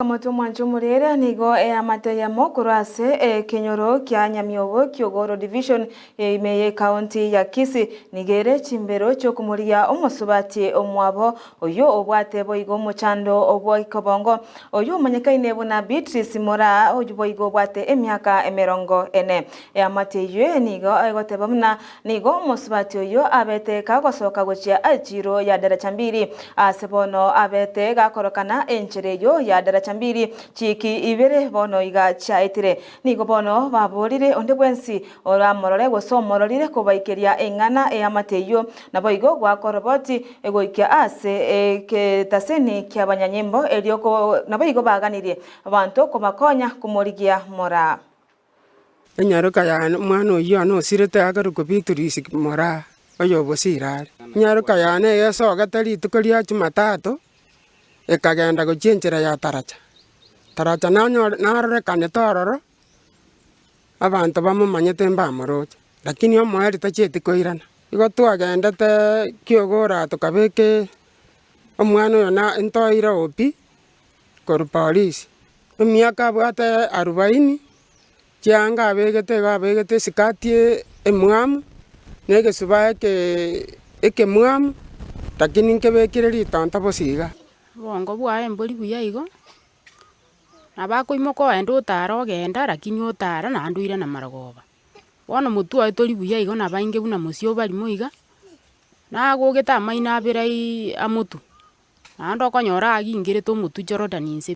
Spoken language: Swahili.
Kamoto mwancho murere nigo amateyamo kurase kenyoro kya Nyamiobo Kiogoro Division imeye county ya Kisii nigere chimbero cyo kumuria omusubati omwabo oyo obwate boigo muchando obwo ikobongo oyo omanyekaine buna Beatrice Mora oyo boigo obwate emyaka 40 amateywe nigo agoteba muna nigo omusubati oyo abete kagosoka gochia ajiro ya daraja 2 asebono abete gakorokana enchereyo ya daraja 2 chiki ibere bono iga chaitire nigo bono baborire onde bwensi oramorore gosomororire kubaikeria engana amateyo nabo igo gwakoroboti egoikia ase ke taseni kya banyanyimbo elioko nabo igo baganirie abantu komakonya kumurigia Mora Nyaruka ya mwana oyo no sirete agaruko Beatrice Mora oyo bosirare nyaruka yane yeso gatari tukoria Jumatatu ekagenda gochenjera ya taracha narore kane tororo abantu bamumanyete mbamoroche lakini omweri tacheti koirana igo twagendete Kiogora tukabeke omwana oyo na ntoira opi koru polisi emyaka abwate 40 chianga abegete sikati emwamu negesuba ekemwamu lakini nkebekire ritonto bosiga bongo bwae mbori buya igo nabakoimoka ende otara ogenda lakini otara nanduire na marogoba bono mutu oyo tori buya igo nabainge buna musio bari moiga nagogete amaino abere amotu naende okonyora agingirete omotu Jordan inse.